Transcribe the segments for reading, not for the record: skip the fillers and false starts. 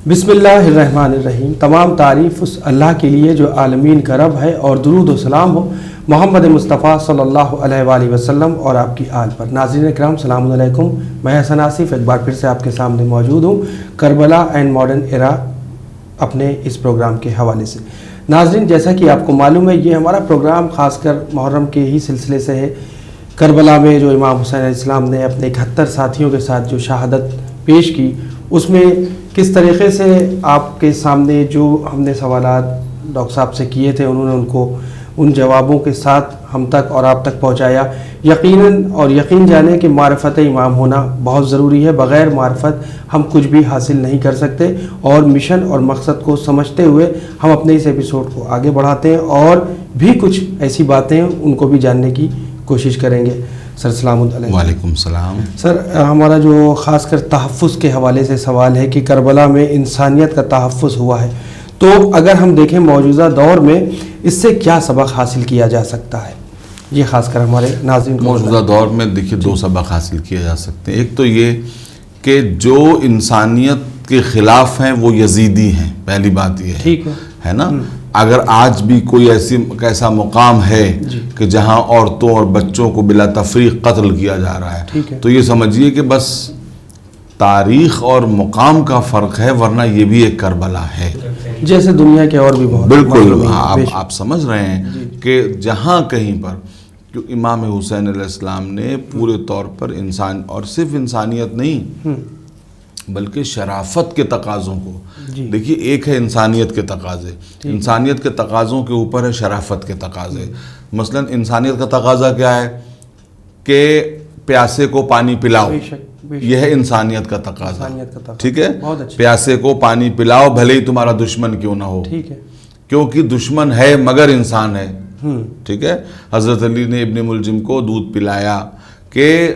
بسم اللہ الرحمن الرحیم۔ تمام تعریف اس اللہ کے لیے جو عالمین کا رب ہے، اور درود و سلام ہو محمد مصطفیٰ صلی اللہ علیہ وآلہ وسلم اور آپ کی آل پر۔ ناظرین کرام السلام علیکم، میں حسن آصف ایک بار پھر سے آپ کے سامنے موجود ہوں کربلا اینڈ ماڈرن ایرا اپنے اس پروگرام کے حوالے سے۔ ناظرین جیسا کہ آپ کو معلوم ہے، یہ ہمارا پروگرام خاص کر محرم کے ہی سلسلے سے ہے۔ کربلا میں جو امام حسین علیہ السلام نے اپنے 71 ساتھیوں کے ساتھ جو شہادت پیش کی، اس میں کس طریقے سے آپ کے سامنے جو ہم نے سوالات ڈاکٹر صاحب سے کیے تھے، انہوں نے ان کو ان جوابوں کے ساتھ ہم تک اور آپ تک پہنچایا۔ یقیناً اور یقین جانے کہ معرفت امام ہونا بہت ضروری ہے، بغیر معرفت ہم کچھ بھی حاصل نہیں کر سکتے، اور مشن اور مقصد کو سمجھتے ہوئے ہم اپنے اس ایپیسوڈ کو آگے بڑھاتے ہیں اور بھی کچھ ایسی باتیں ان کو بھی جاننے کی کوشش کریں گے۔ سر السلام علیکم۔ وعلیکم السلام۔ سر ہمارا جو خاص کر تحفظ کے حوالے سے سوال ہے کہ کربلا میں انسانیت کا تحفظ ہوا ہے، تو اگر ہم دیکھیں موجودہ دور میں اس سے کیا سبق حاصل کیا جا سکتا ہے؟ یہ خاص کر ہمارے ناظرین کو موجودہ دور میں دیکھیے دو سبق حاصل کیے جا سکتے ہیں۔ ایک تو یہ کہ جو انسانیت کے خلاف ہیں وہ یزیدی ہیں، پہلی بات یہ ٹھیک ہے نا۔ اگر آج بھی کوئی ایسا مقام ہے کہ جہاں عورتوں اور بچوں کو بلا تفریق قتل کیا جا رہا ہے، تو یہ سمجھیے کہ بس تاریخ اور مقام کا فرق ہے، ورنہ یہ بھی ایک کربلا ہے، جیسے دنیا کے اور بھی بہت۔ بالکل آپ سمجھ رہے ہیں کہ جہاں کہیں پر امام حسین علیہ السلام نے پورے طور پر انسان، اور صرف انسانیت نہیں بلکہ شرافت کے تقاضوں کو دیکھیے، ایک ہے انسانیت کے تقاضے، انسانیت کے تقاضوں کے اوپر ہے شرافت کے تقاضے۔ مثلا انسانیت کا تقاضا کیا ہے کہ پیاسے کو پانی پلاؤ، یہ ہے انسانیت کا تقاضا، ٹھیک ہے؟ پیاسے کو پانی پلاؤ بھلے ہی تمہارا دشمن کیوں نہ ہو، کیونکہ دشمن ہے مگر انسان ہے، ٹھیک ہے؟ حضرت علی نے ابن ملجم کو دودھ پلایا کہ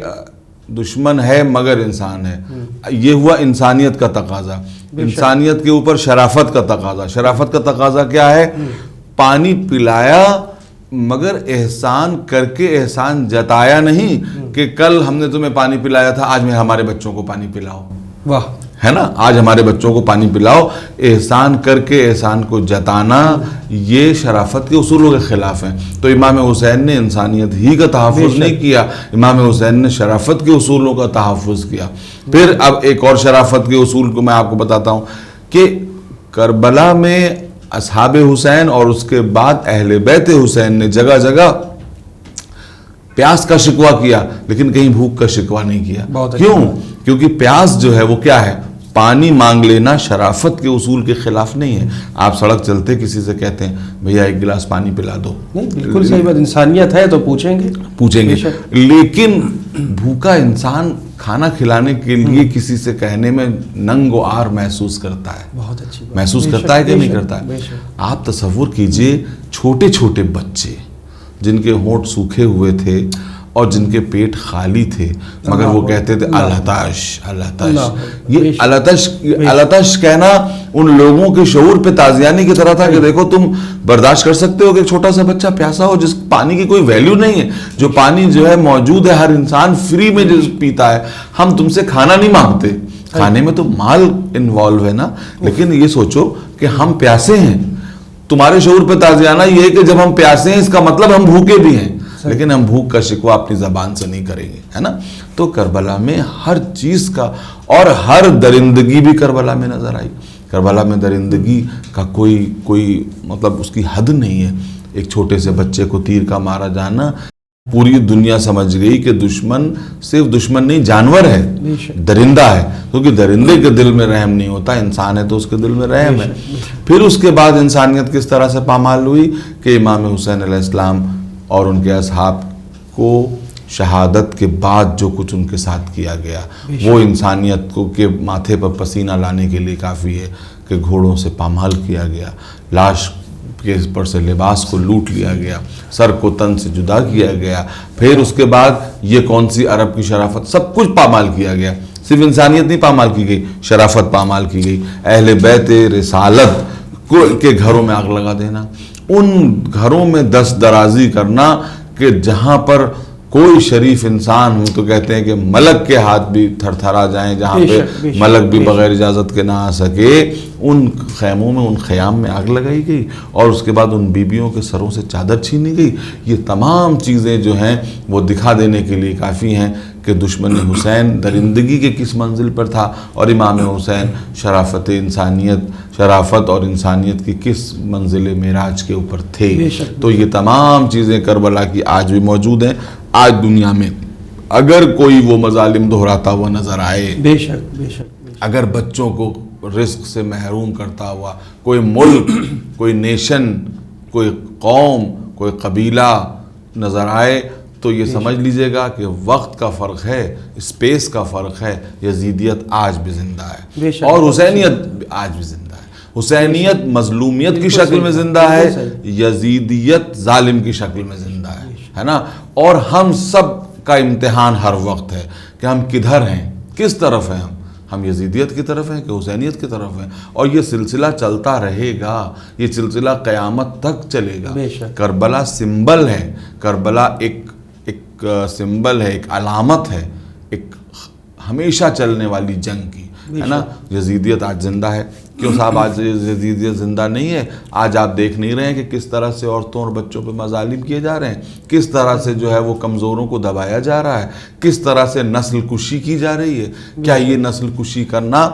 دشمن ہے مگر انسان ہے، یہ ہوا انسانیت کا تقاضا۔ انسانیت کے اوپر شرافت کا تقاضا، شرافت کا تقاضا کیا ہے؟ پانی پلایا مگر احسان کر کے احسان جتایا نہیں کہ کل ہم نے تمہیں پانی پلایا تھا، آج میں ہمارے بچوں کو پانی پلاؤ، واہ، ہے نا، آج ہمارے بچوں کو پانی پلاؤ۔ احسان کر کے احسان کو جتانا یہ شرافت کے اصولوں کے خلاف ہیں۔ تو امام حسین نے انسانیت ہی کا تحفظ نہیں کیا، امام حسین نے شرافت کے اصولوں کا تحفظ کیا۔ پھر اب ایک اور شرافت کے اصول کو میں آپ کو بتاتا ہوں کہ کربلا میں اصحاب حسین اور اس کے بعد اہل بیت حسین نے جگہ جگہ پیاس کا شکوہ کیا، لیکن کہیں بھوک کا شکوہ نہیں کیا۔ کیوں؟ کیونکہ پیاس جو ہے وہ کیا ہے؟ پانی مانگ لینا شرافت کے اصول کے خلاف نہیں ہے۔ آپ سڑک چلتے کسی سے کہتے ہیں بھیا ایک گلاس پانی پلا دو، بالکل صحیح بات، انسانیت ہے تو پوچھیں گے، لیکن بھوکا انسان کھانا کھلانے کے لیے کسی سے کہنے میں ننگ و عار محسوس کرتا ہے، بہت اچھی بات، محسوس کرتا ہے کہ نہیں کرتا ہے؟ آپ تصور کیجئے چھوٹے چھوٹے بچے جن کے ہونٹ سوکھے ہوئے تھے اور جن کے پیٹ خالی تھے، مگر وہ کہتے تھے العطش العطش۔ یہ العطش کہنا ان لوگوں کے شعور پہ تازیانی کی طرح تھا کہ دیکھو تم برداشت کر سکتے ہو کہ ایک چھوٹا سا بچہ پیاسا ہو جس پانی کی کوئی ویلیو نہیں ہے، جو پانی جو ہے موجود ہے، ہر انسان فری میں جو پیتا ہے۔ ہم تم سے کھانا نہیں مانگتے، کھانے میں تو مال انوالو ہے نا، لیکن یہ سوچو کہ ہم پیاسے ہیں، تمہارے شعور پہ تازیانہ یہ ہے کہ جب ہم پیاسے ہیں اس کا مطلب ہم بھوکے بھی ہیں، لیکن ہم بھوک کا شکوہ اپنی زبان سے نہیں کریں گے، ہے نا۔ تو کربلا میں ہر چیز کا، اور ہر درندگی بھی کربلا میں نظر آئی۔ کربلا میں درندگی کا کوئی مطلب اس کی حد نہیں ہے۔ ایک چھوٹے سے بچے کو تیر کا مارا جانا، پوری دنیا سمجھ گئی کہ دشمن صرف دشمن نہیں، جانور ہے، درندہ ہے، کیونکہ درندے کے دل میں رحم نہیں ہوتا، انسان ہے تو اس کے دل میں رحم ہے۔ پھر اس کے بعد انسانیت کس طرح سے پامال ہوئی کہ امام حسین علیہ السلام اور ان کے اصحاب کو شہادت کے بعد جو کچھ ان کے ساتھ کیا گیا، وہ انسانیت کو کے ماتھے پر پسینہ لانے کے لیے کافی ہے کہ گھوڑوں سے پامال کیا گیا، لاش کے پر سے لباس کو لوٹ لیا گیا، سر کو تن سے جدا کیا گیا، پھر اس کے بعد یہ کون سی عرب کی شرافت، سب کچھ پامال کیا گیا۔ صرف انسانیت نہیں پامال کی گئی، شرافت پامال کی گئی۔ اہل بیت رسالت کے گھروں میں آگ لگا دینا، ان گھروں میں دست درازی کرنا کہ جہاں پر کوئی شریف انسان ہم تو کہتے ہیں کہ ملک کے ہاتھ بھی تھر تھرا جائیں جہاں پہ ملک بھی بغیر اجازت کے نہ آ سکے، ان خیموں میں، ان خیام میں آگ لگائی گئی اور اس کے بعد ان بیبیوں کے سروں سے چادر چھینی گئی۔ یہ تمام چیزیں جو ہیں وہ دکھا دینے کے لیے کافی ہیں کہ دشمن حسین درندگی کے کس منزل پر تھا اور امام حسین شرافت اور انسانیت کی کس منزل معراج کے اوپر تھے۔ تو یہ تمام چیزیں کربلا کی آج بھی موجود ہیں۔ آج دنیا میں اگر کوئی وہ مظالم دہراتا ہوا نظر آئے، بے شک بے شک، اگر بچوں کو رزق سے محروم کرتا ہوا کوئی ملک، کوئی نیشن، کوئی قوم، کوئی قبیلہ نظر آئے تو یہ سمجھ لیجئے گا کہ وقت کا فرق ہے، اسپیس کا فرق ہے۔ یزیدیت آج بھی زندہ ہے اور حسینیت آج بھی زندہ ہے۔ حسینیت مظلومیت کی شکل میں زندہ ہے، یزیدیت ظالم کی شکل میں زندہ ہے نا۔ اور ہم سب کا امتحان ہر وقت ہے کہ ہم کدھر ہیں، کس طرف ہیں، ہم یزیدیت کی طرف ہیں کہ حسینیت کی طرف ہیں۔ اور یہ سلسلہ چلتا رہے گا، یہ سلسلہ قیامت تک چلے گا۔ کربلا سمبل ہے، کربلا ایک سمبل ہے، ایک علامت ہے، ایک ہمیشہ چلنے والی جنگ کی، ہے نا۔ یزیدیت آج زندہ ہے۔ کیوں صاحب آج یزیدیت زندہ نہیں ہے؟ آج آپ دیکھ نہیں رہے ہیں کہ کس طرح سے عورتوں اور بچوں پہ مظالم کیے جا رہے ہیں، کس طرح سے جو ہے وہ کمزوروں کو دبایا جا رہا ہے، کس طرح سے نسل کشی کی جا رہی ہے۔ کیا یہ نسل کشی کرنا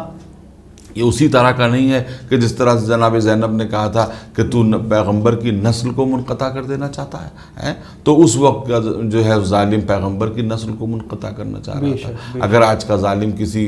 یہ اسی طرح کا نہیں ہے کہ جس طرح سے جناب زینب نے کہا تھا کہ تو پیغمبر کی نسل کو منقطع کر دینا چاہتا ہے؟ تو اس وقت جو ہے ظالم پیغمبر کی نسل کو منقطع کرنا چاہ رہا تھا۔ اگر آج کا ظالم کسی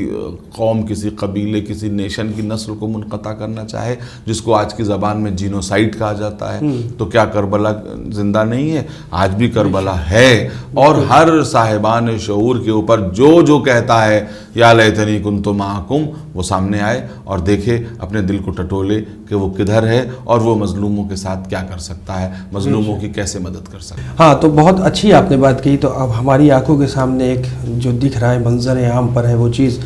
قوم، کسی قبیلے، کسی نیشن کی نسل کو منقطع کرنا چاہے، جس کو آج کی زبان میں جینوسائیڈ کہا جاتا ہے، تو کیا کربلا زندہ نہیں ہے؟ آج بھی کربلا ہے۔ اور ہر صاحبان شعور کے اوپر جو کہتا ہے یا لیتنی کنت معکم، وہ سامنے آئے اور دیکھے، اپنے دل کو ٹٹولے کہ وہ کدھر ہے اور وہ مظلوموں کے ساتھ کیا کر سکتا ہے، مظلوموں کی کیسے مدد کر سکتا ہے۔ ہاں، تو بہت اچھی آپ نے بات کہی۔ تو اب ہماری آنکھوں کے سامنے ایک جو دکھ رہا ہے، منظر عام پر ہے، وہ چیز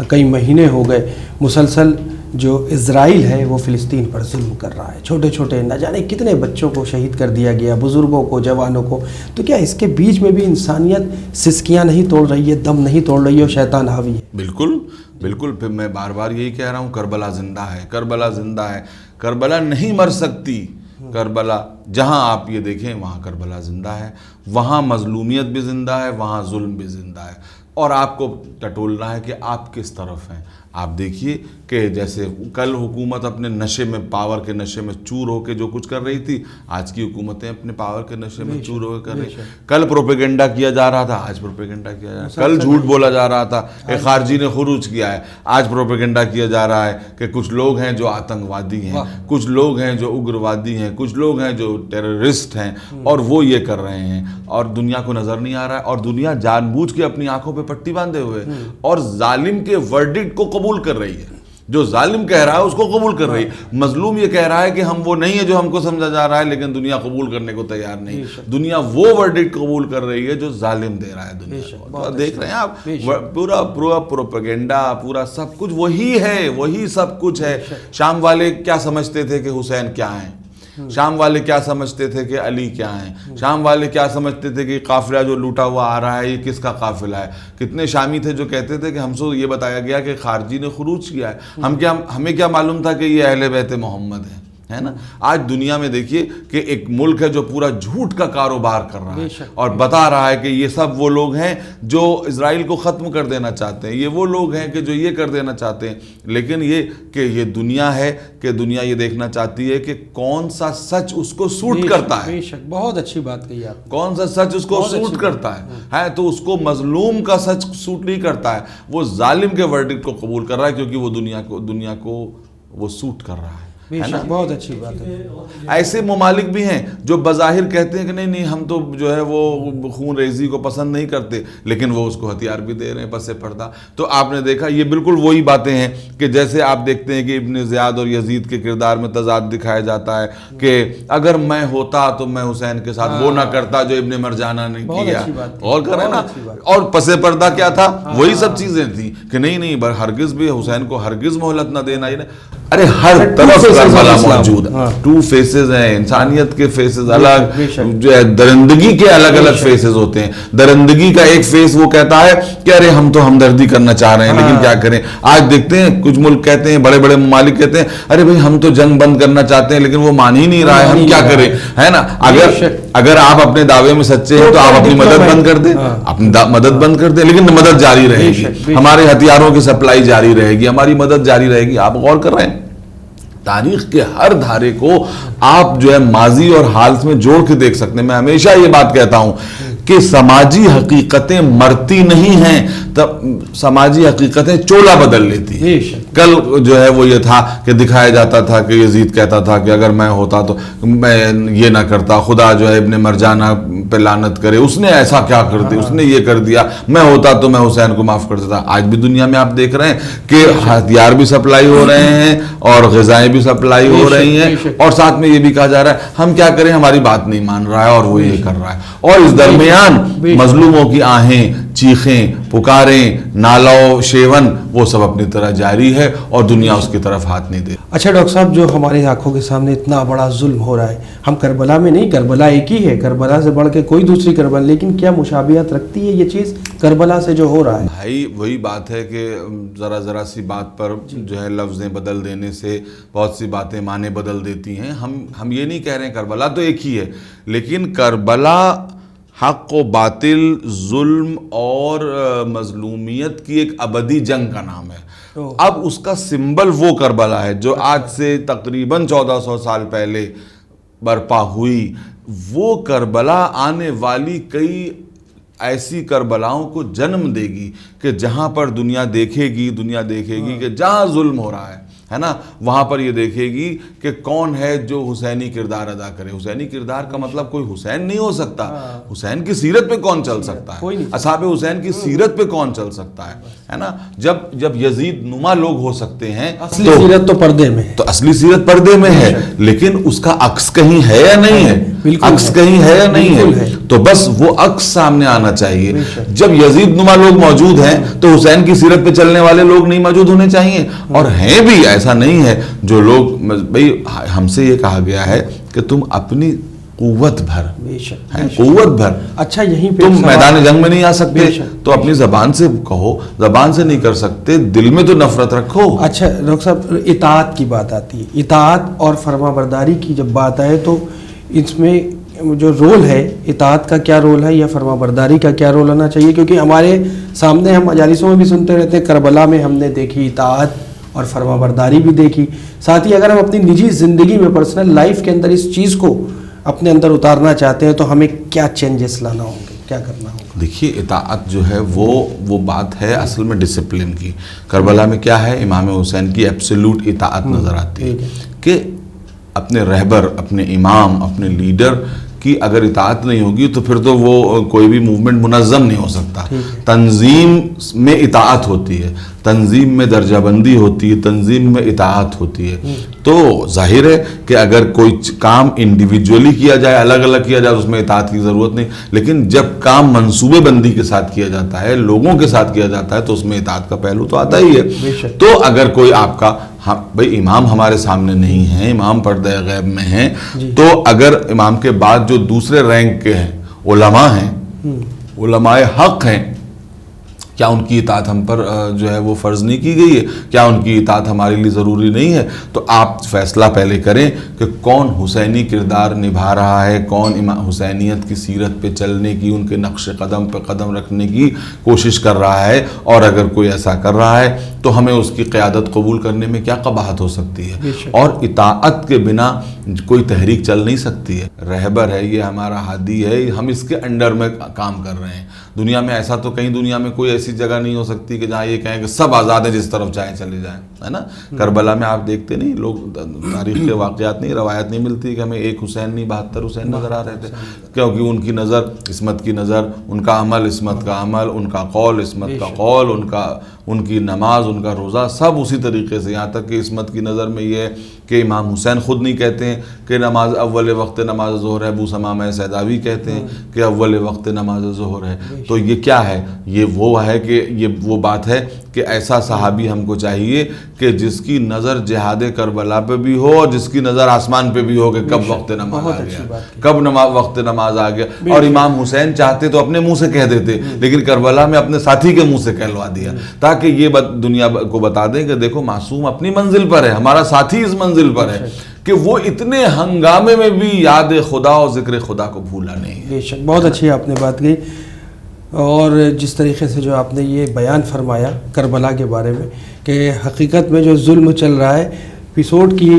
کئی مہینے ہو گئے مسلسل جو اسرائیل ہے وہ فلسطین پر ظلم کر رہا ہے، چھوٹے چھوٹے نہ جانے کتنے بچوں کو شہید کر دیا گیا، بزرگوں کو، جوانوں کو۔ تو کیا اس کے بیچ میں بھی انسانیت سسکیاں نہیں توڑ رہی ہے، دم نہیں توڑ رہی ہے اور شیطان حاوی ہے؟ بالکل بالکل، پھر میں بار بار یہی کہہ رہا ہوں، کربلا زندہ ہے، کربلا زندہ ہے، کربلا نہیں مر سکتی۔ کربلا جہاں آپ یہ دیکھیں وہاں کربلا زندہ ہے، وہاں مظلومیت بھی زندہ ہے، وہاں ظلم بھی زندہ ہے۔ اور آپ کو ٹٹولنا ہے کہ آپ کس طرف ہیں۔ آپ دیکھیے کہ جیسے کل حکومت اپنے نشے میں، پاور کے نشے میں چور ہو کے جو کچھ کر رہی تھی، آج کی حکومتیں اپنے پاور کے نشے میں چور ہو کے کر رہی ہیں۔ کل پروپیگنڈا کیا جا رہا تھا، آج پروپیگنڈا کیا جا رہا ہے۔ کل جھوٹ بولا جا رہا تھا، ایک خارجی نے خروج کیا ہے، آج پروپیگنڈا کیا جا رہا ہے کہ کچھ لوگ ہیں جو آتنکوادی ہیں، کچھ لوگ ہیں جو اگروادی ہیں، کچھ لوگ ہیں جو ٹیررسٹ ہیں اور وہ یہ کر رہے ہیں، اور دنیا کو نظر نہیں آ رہا ہے، اور دنیا جان بوجھ کے اپنی آنکھوں پہ پٹی باندھے ہوئے اور ظالم کے ورڈکٹ کو قبول کر رہی ہے۔ جو ظالم کہہ رہا ہے اس کو قبول کر رہی ہے۔ مظلوم یہ کہہ رہا ہے کہ ہم وہ نہیں ہے جو ہم کو سمجھا جا رہا ہے، لیکن دنیا قبول کرنے کو تیار نہیں۔ دنیا وہ ورڈکٹ قبول کر رہی ہے جو ظالم دے رہا ہے دنیا کو۔ دیکھ رہے ہیں آپ، پورا پروپیگنڈا، پورا سب کچھ وہی ہے، وہی سب کچھ ہے۔ شام والے کیا سمجھتے تھے کہ حسین کیا ہیں، شام والے کیا سمجھتے تھے کہ علی کیا ہیں، شام والے کیا سمجھتے تھے کہ قافلہ جو لوٹا ہوا آ رہا ہے یہ کس کا قافلہ ہے۔ کتنے شامی تھے جو کہتے تھے کہ ہم سے یہ بتایا گیا کہ خارجی نے خروج کیا ہے، ہمیں کیا معلوم تھا کہ یہ اہل بیت محمد ہیں، ہے نا۔ آج دنیا میں دیکھیے کہ ایک ملک ہے جو پورا جھوٹ کا کاروبار کر رہا ہے اور بتا رہا ہے کہ یہ سب وہ لوگ ہیں جو اسرائیل کو ختم کر دینا چاہتے ہیں، یہ وہ لوگ ہیں کہ جو یہ کر دینا چاہتے ہیں۔ لیکن یہ کہ یہ دنیا ہے کہ دنیا یہ دیکھنا چاہتی ہے کہ کون سا سچ اس کو سوٹ کرتا ہے۔ بہت اچھی بات کہی آپ، کون سا سچ اس کو سوٹ کرتا ہے، تو اس کو مظلوم کا سچ سوٹ نہیں کرتا ہے، وہ ظالم کے ورڈکٹ کو قبول کر رہا ہے کیونکہ وہ دنیا کو وہ سوٹ کر رہا ہے۔ بہت اچھی بات ہے۔ ایسے ممالک بھی ہیں جو بظاہر کہتے ہیں کہ نہیں ہم تو جو ہے وہ خون ریزی کو پسند نہیں کرتے، لیکن وہ اس کو ہتھیار بھی دے رہے ہیں پس پردہ۔ تو آپ نے دیکھا یہ بالکل وہی باتیں ہیں کہ جیسے آپ دیکھتے ہیں کہ ابن زیاد اور یزید کے کردار میں تضاد دکھایا جاتا ہے کہ اگر میں ہوتا تو میں حسین کے ساتھ وہ نہ کرتا جو ابن مرجانہ نے کیا۔ اور کریں نا، اور پس پردہ کیا تھا، وہی سب چیزیں تھیں کہ نہیں ہرگز بھی حسین کو ہرگز مہلت نہ دینا۔ ارے ہر طرف کربلا موجود ہے. ہاں. 2 فیسز ہیں, انسانیت کے فیسز الگ, بے شک. جو ہے درندگی کے الگ الگ فیسز ہوتے ہیں. درندگی کا ایک فیس وہ کہتا ہے کہ ارے ہم تو ہمدردی کرنا چاہ رہے ہیں, لیکن کیا کریں. آج دیکھتے ہیں کچھ ملک کہتے ہیں, بڑے بڑے ممالک کہتے ہیں ارے بھائی ہم تو جنگ بند کرنا چاہتے ہیں, لیکن وہ مان ہی نہیں رہا ہے, ہم کیا کریں, ہے نا. اگر آپ اپنے دعوے میں سچے ہیں تو آپ اپنی مدد بند کر دیں, اپنی مدد بند کر دیں, لیکن مدد جاری رہے گی, ہمارے ہتھیاروں کی سپلائی جاری رہے گی, ہماری مدد جاری رہے گی. آپ غور کر رہے ہیں تاریخ کے ہر دھارے کو آپ جو ہے ماضی اور حال میں جوڑ کے دیکھ سکتے ہیں. میں ہمیشہ یہ بات کہتا ہوں کہ سماجی حقیقتیں مرتی نہیں ہیں, تب سماجی حقیقتیں چولا بدل لیتی ہیں. کل جو ہے وہ یہ تھا کہ دکھایا جاتا تھا کہ یزید کہتا تھا کہ اگر میں ہوتا تو میں یہ نہ کرتا, خدا جو ہے ابن مرجانہ پہ لعنت کرے, اس نے ایسا کیا کر دیا, اس نے یہ کر دیا, میں ہوتا تو میں حسین کو معاف کر دیتا. آج بھی دنیا میں آپ دیکھ رہے ہیں کہ ہتھیار بھی سپلائی ہو رہے ہیں اور غذائیں بھی سپلائی ہو رہی ہیں, اور ساتھ میں یہ بھی کہا جا رہا ہے ہم کیا کریں, ہماری بات نہیں مان رہا ہے اور وہ یہ کر رہا ہے. اور اس درمیان مظلوموں کی آہیں, چیخیں, پکاریں, نالہ و شیون وہ سب اپنی طرح جاری ہے اور دنیا اس کی طرف ہاتھ نہیں دے. اچھا ڈاکٹر صاحب, جو ہماری آنکھوں کے سامنے اتنا بڑا ظلم ہو رہا ہے, ہم کربلا میں نہیں, کربلا ایک ہی ہے, کربلا سے بڑھ کے کوئی دوسری کربلا, لیکن کیا مشابہت رکھتی ہے یہ چیز کربلا سے جو ہو رہا ہے؟ بھائی وہی بات ہے کہ ذرا سی بات پر جو ہے لفظیں بدل دینے سے بہت سی باتیں معنی بدل دیتی ہیں. ہم یہ نہیں کہہ رہے ہیں کربلا تو ایک ہی ہے, لیکن کربلا حق و باطل, ظلم اور مظلومیت کی ایک ابدی جنگ کا نام ہے. اب اس کا سمبل وہ کربلا ہے جو آج سے تقریباً 1400 سال پہلے برپا ہوئی. وہ کربلا آنے والی کئی ایسی کربلاؤں کو جنم دے گی کہ جہاں پر دنیا دیکھے گی کہ جہاں ظلم ہو رہا ہے نا, وہاں پر یہ دیکھے گی کہ کون ہے جو حسینی کردار ادا کرے. حسینی کردار کا مطلب کوئی حسین نہیں ہو سکتا, حسین کی سیرت پہ کون چل سکتا ہے, اصحاب حسین کی سیرت پہ کون چل سکتا ہے نا. جب یزید نما لوگ ہو سکتے ہیں, اصلی سیرت تو پردے میں ہے, تو اصلی سیرت پردے میں ہے, لیکن اس کا عکس کہیں ہے یا نہیں ہے, عکس کہیں ہے یا نہیں ہے, تو بس وہ عکس سامنے آنا چاہیے. جب یزید نما لوگ موجود ہیں تو حسین کی سیرت پہ چلنے والے لوگ نہیں موجود ہونے چاہیے, اور ہیں بھی. ایسا نہیں ہے جو لوگ, بھئی ہم سے یہ کہا گیا ہے کہ تم اپنی قوت بھر, قوت بھر, اچھا یہیں پہ تم میدان جنگ میں نہیں آ سکتے تو اپنی زبان سے کہو, زبان سے نہیں کر سکتے دل میں تو نفرت رکھو. اچھا ڈاکٹر صاحب, اطاعت کی بات آتی ہے, اطاعت اور فرما برداری کی جب بات آئے تو اس میں جو رول ہے, اطاعت کا کیا رول ہے یا فرما برداری کا کیا رول ہونا چاہیے؟ کیونکہ ہمارے سامنے ہم مجالسوں میں بھی سنتے رہتے ہیں, کربلا میں ہم نے دیکھی اطاعت اور فرما برداری بھی دیکھی. ساتھ ہی اگر ہم اپنی نجی زندگی میں, پرسنل لائف کے اندر اس چیز کو اپنے اندر اتارنا چاہتے ہیں تو ہمیں کیا چینجز لانا ہوں گے, کیا کرنا ہوگا؟ دیکھیے اطاعت جو ہے وہ بات ہے اصل میں ڈسپلن کی. کربلا میں کیا ہے, امام حسین کی ایبسولوٹ اطاعت نظر آتی ہے کہ اپنے رہبر, اپنے امام, اپنے لیڈر کی اگر اطاعت نہیں ہوگی تو پھر تو وہ کوئی بھی موومنٹ منظم نہیں ہو سکتا. تنظیم میں اطاعت ہوتی ہے, تنظیم میں درجہ بندی ہوتی ہے, تنظیم میں اطاعت ہوتی ہے. تو ظاہر ہے کہ اگر کوئی کام انڈیویجولی کیا جائے, الگ الگ کیا جائے, اس میں اطاعت کی ضرورت نہیں, لیکن جب کام منصوبے بندی کے ساتھ کیا جاتا ہے, لوگوں کے ساتھ کیا جاتا ہے, تو اس میں اطاعت کا پہلو تو آتا ہی ہے. تو اگر کوئی آپ کا, بھئی امام ہمارے سامنے نہیں ہیں, امام پردہ غیب میں ہیں, تو اگر امام کے بعد جو دوسرے رینک کے ہیں, علماء ہیں, علماء حق ہیں, کیا ان کی اطاعت ہم پر جو ہے وہ فرض نہیں کی گئی ہے؟ کیا ان کی اطاعت ہمارے لیے ضروری نہیں ہے؟ تو آپ فیصلہ پہلے کریں کہ کون حسینی کردار نبھا رہا ہے, کون حسینیت کی سیرت پہ چلنے کی, ان کے نقش قدم پہ قدم رکھنے کی کوشش کر رہا ہے, اور اگر کوئی ایسا کر رہا ہے تو ہمیں اس کی قیادت قبول کرنے میں کیا قباحت ہو سکتی ہے. اور اطاعت کے بنا کوئی تحریک چل نہیں سکتی ہے. رہبر ہے, یہ ہمارا ہادی ہے, ہم اس کے انڈر میں کام کر رہے ہیں. دنیا میں ایسا تو کہیں دنیا میں کوئی ایسی جگہ نہیں ہو سکتی کہ جہاں یہ کہیں کہ سب آزاد ہیں, جس طرف چاہیں چلے جائیں, ہے نا. کربلا میں آپ دیکھتے نہیں, لوگ تاریخ کے واقعات نہیں, روایت نہیں ملتی کہ ہمیں ایک حسین نہیں 72 حسین نظر آ رہے تھے, کیونکہ ان کی نظر عصمت کی نظر, ان کا عمل عصمت کا عمل, ان کا قول عصمت کا قول, ان کی نماز, ان کا روزہ, سب اسی طریقے سے. یہاں تک کہ عصمت کی نظر میں یہ ہے کہ امام حسین خود نہیں کہتے ہیں کہ نماز اول وقت نماز ظہر ہے, ابو ثمامہ سیداوی کہتے ہیں کہ اول وقت نماز ظہر ہے. تو یہ کیا ہے؟ یہ وہ ہے ہے کہ یہ وہ بات ہے کہ ایسا صحابی ہم کو چاہیے کہ جس کی نظر جہاد کربلا پہ بھی ہو اور جس کی نظر آسمان پہ بھی ہو کہ کب وقت نماز آ گیا، کب وقت نماز آ گیا. اور امام حسین چاہتے تو اپنے منہ سے کہہ دیتے، لیکن کربلا میں اپنے ساتھی کے منہ سے کہلوا دیا تاکہ یہ دنیا کو بتا دیں کہ دیکھو معصوم اپنی منزل پر ہے، ہمارا ساتھی اس منزل پر ہے، کہ وہ اتنے ہنگامے میں بھی یاد خدا اور ذکر خدا کو بھولا نہیں. بے شک بہت اچھی آپ نے بات کی، اور جس طریقے سے جو آپ نے یہ بیان فرمایا کربلا کے بارے میں کہ حقیقت میں جو ظلم چل رہا ہے، ایپیسوڈ کی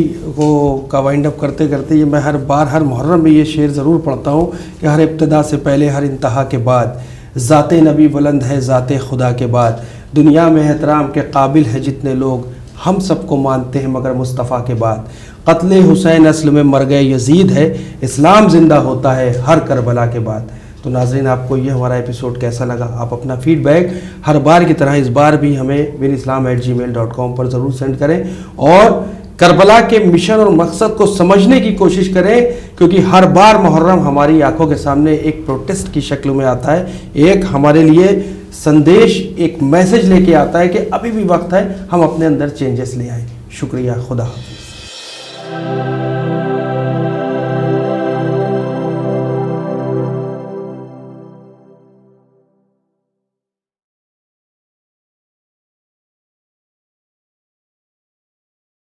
کا وائنڈ اپ کرتے کرتے یہ میں ہر محرم میں یہ شعر ضرور پڑھتا ہوں کہ ہر ابتدا سے پہلے ہر انتہا کے بعد ذات نبی بلند ہے ذات خدا کے بعد، دنیا میں احترام کے قابل ہے جتنے لوگ ہم سب کو مانتے ہیں مگر مصطفیٰ کے بعد، قتل حسین اصل میں مر گئے یزید ہے، اسلام زندہ ہوتا ہے ہر کربلا کے بعد. تو ناظرین آپ کو یہ ہمارا ایپیسوڈ کیسا لگا؟ آپ اپنا فیڈ بیک ہر بار کی طرح اس بار بھی ہمیں winislam@gmail.com پر ضرور سینڈ کریں، اور کربلا کے مشن اور مقصد کو سمجھنے کی کوشش کریں، کیونکہ ہر بار محرم ہماری آنکھوں کے سامنے ایک پروٹیسٹ کی شکل میں آتا ہے، ایک ہمارے لیے سندیش، ایک میسج لے کے آتا ہے کہ ابھی بھی وقت ہے ہم اپنے اندر چینجز لے آئیں. شکریہ، خدا حافظ.